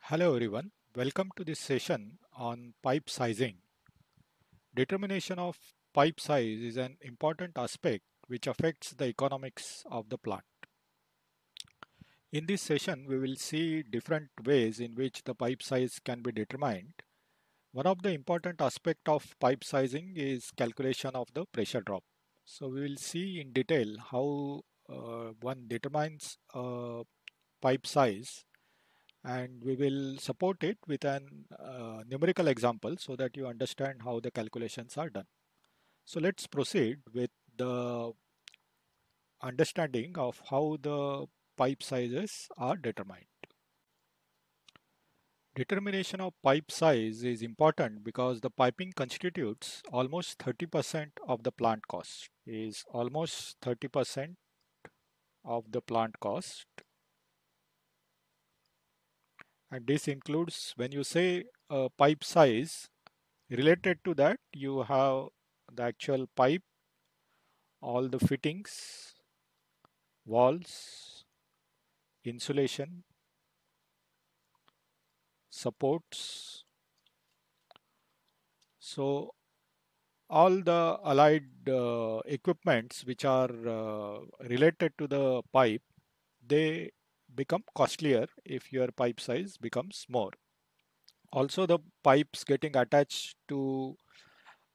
Hello everyone, welcome to this session on pipe sizing. Determination of pipe size is an important aspect which affects the economics of the plant. In this session, we will see different ways in which the pipe size can be determined. One of the important aspect of pipe sizing is calculation of the pressure drop. So we will see in detail how one determines pipe size, and we will support it with an numerical example so that you understand how the calculations are done. So let's proceed with the understanding of how the pipe sizes are determined. Determination of pipe size is important because the piping constitutes almost 30% of the plant cost. Is almost 30% of the plant cost, and this includes, when you say pipe size, related to that you have the actual pipe, all the fittings, walls, insulation, supports. So all the allied equipments which are related to the pipe, they become costlier if your pipe size becomes more. Also, the pipes getting attached to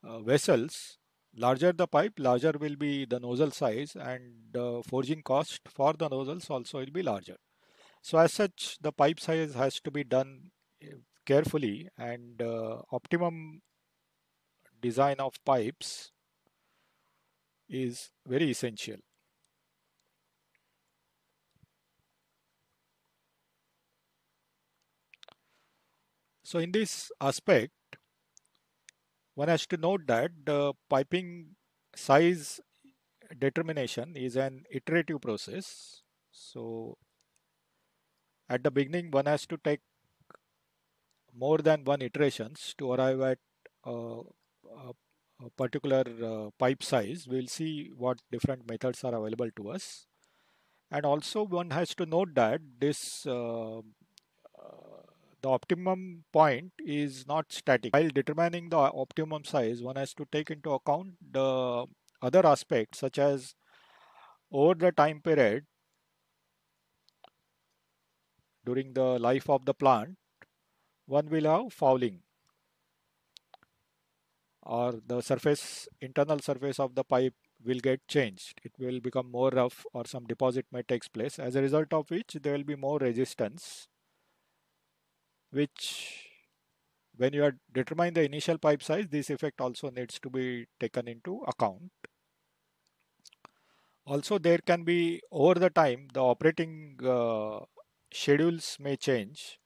vessels, larger the pipe, larger will be the nozzle size, and the forging cost for the nozzles also will be larger. So as such, the pipe size has to be done carefully, and optimum design of pipes is very essential. So in this aspect, one has to note that the piping size determination is an iterative process. So at the beginning, one has to take more than one iterations to arrive at a particular pipe size. We'll see what different methods are available to us. And also one has to note that this the optimum point is not static. While determining the optimum size, one has to take into account the other aspects, such as over the time period during the life of the plant, one will have fouling, or the surface, internal surface of the pipe will get changed. It will become more rough, or some deposit may take place, as a result of which there will be more resistance, which, when you are determining the initial pipe size, this effect also needs to be taken into account. Also, there can be, over the time, the operating schedules may change.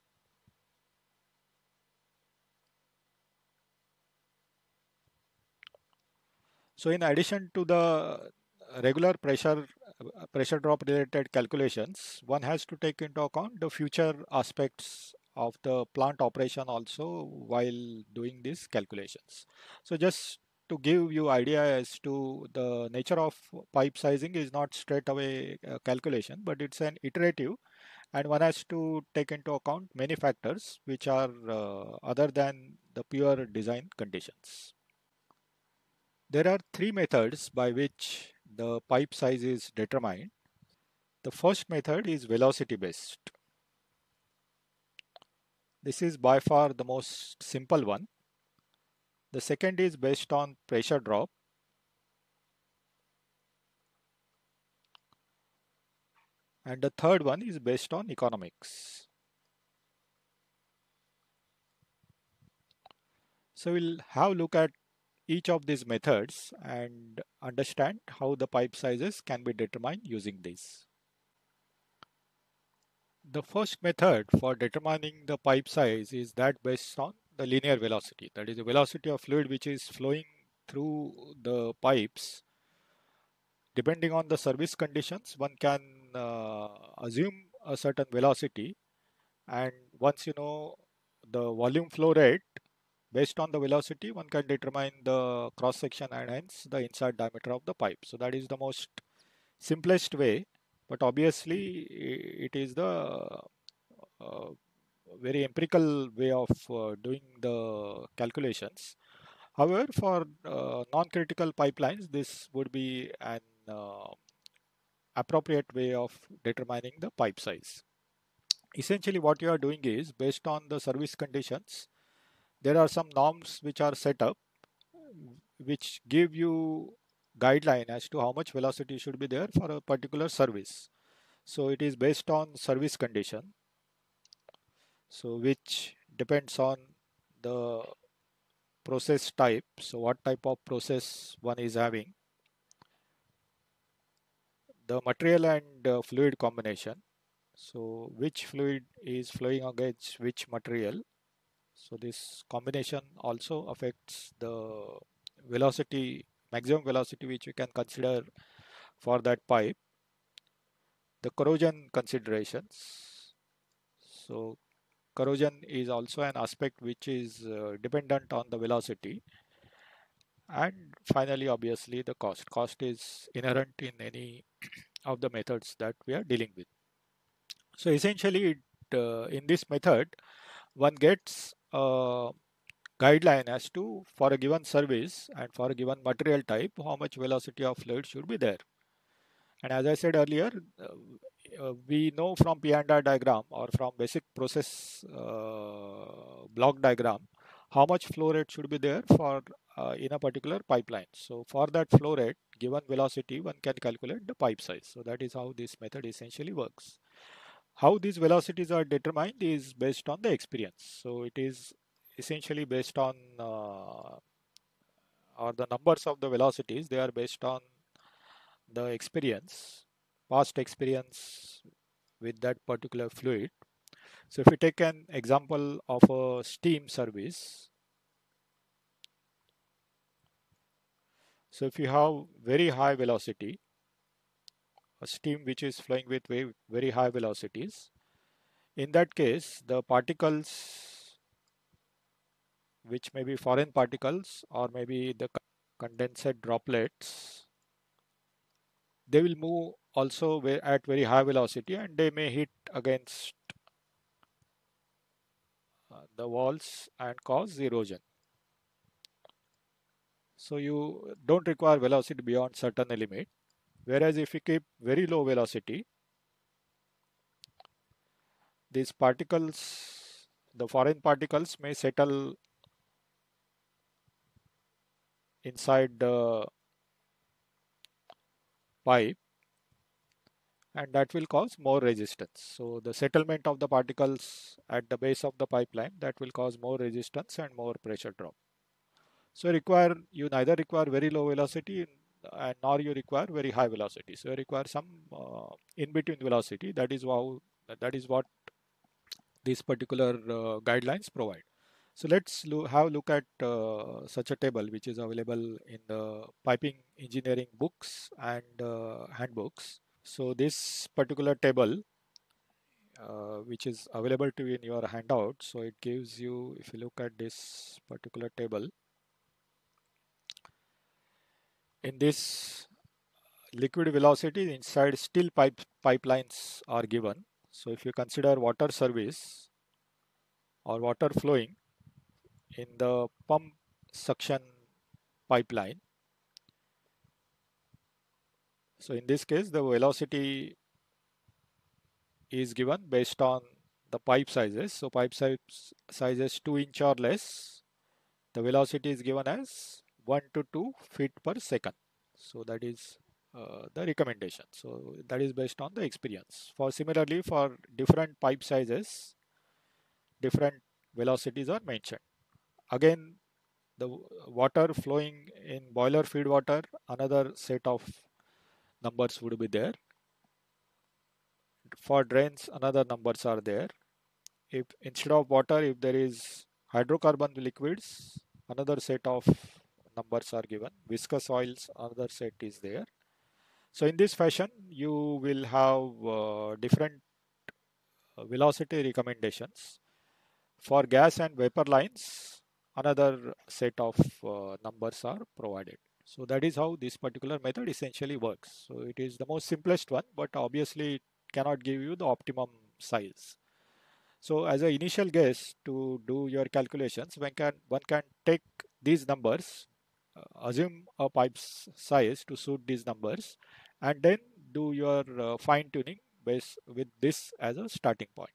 So in addition to the regular pressure drop related calculations, one has to take into account the future aspects of the plant operation also while doing these calculations. So just to give you idea as to the nature of pipe sizing, is not straight away calculation, but it's an iterative, and one has to take into account many factors which are other than the pure design conditions. There are three methods by which the pipe size is determined. The first method is velocity based. This is by far the most simple one. The second is based on pressure drop. And the third one is based on economics. So we'll have a look at each of these methods and understand how the pipe sizes can be determined using these. The first method for determining the pipe size is that based on the linear velocity, that is the velocity of fluid which is flowing through the pipes. Depending on the service conditions, one can assume a certain velocity, and once you know the volume flow rate, based on the velocity, one can determine the cross section and hence the inside diameter of the pipe. So that is the most simplest way, but obviously it is the uh, very empirical way of doing the calculations. However, for non-critical pipelines, this would be an appropriate way of determining the pipe size. Essentially, what you are doing is based on the service conditions, there are some norms which are set up which give you guideline as to how much velocity should be there for a particular service. So it is based on service condition, so which depends on the process type. So what type of process one is having, the material and fluid combination. So which fluid is flowing against which material. So this combination also affects the velocity, maximum velocity which you can consider for that pipe. The corrosion considerations. So corrosion is also an aspect which is dependent on the velocity. And finally, obviously, the cost. Cost is inherent in any of the methods that we are dealing with. So essentially, in this method, one gets a guideline as to for a given service and for a given material type, how much velocity of fluid should be there. And as I said earlier, we know from P&R diagram or from basic process block diagram how much flow rate should be there for in a particular pipeline. So for that flow rate, given velocity, one can calculate the pipe size. So that is how this method essentially works. How these velocities are determined is based on the experience. So it is essentially based on or the numbers of the velocities, they are based on the experience, past experience with that particular fluid. So if we take an example of a steam service, so if you have very high velocity, a steam which is flowing with very high velocities, in that case, the particles which may be foreign particles or maybe the condensate droplets, they will move also at very high velocity and they may hit against the walls and cause erosion. So you don't require velocity beyond certain limit. Whereas if you keep very low velocity, these particles, the foreign particles may settle inside the pipe and that will cause more resistance. So the settlement of the particles at the base of the pipeline, that will cause more resistance and more pressure drop. So you neither require very low velocity and nor you require very high velocity. So you require some in between velocity. That is what these particular guidelines provide. So let's have a look at such a table which is available in the piping engineering books and handbooks. So this particular table which is available to you in your handout. So it gives you, if you look at this particular table, in this liquid velocity inside steel pipelines are given. So if you consider water service or water flowing in the pump suction pipeline, so in this case the velocity is given based on the pipe sizes. So sizes 2 inch or less, the velocity is given as 1 to 2 feet per second. So that is the recommendation. So that is based on the experience. For similarly, for different pipe sizes, different velocities are mentioned. Again, the water flowing in boiler feed water, another set of numbers would be there. For drains, another numbers are there. If instead of water, if there is hydrocarbon liquids, another set of numbers are given. Viscous oils, another set is there. So in this fashion, you will have different velocity recommendations. For gas and vapor lines, another set of numbers are provided. So that is how this particular method essentially works. So it is the most simplest one, but obviously it cannot give you the optimum size. So as an initial guess to do your calculations, one can take these numbers, assume a size to suit these numbers, and then do your fine tuning based with this as a starting point.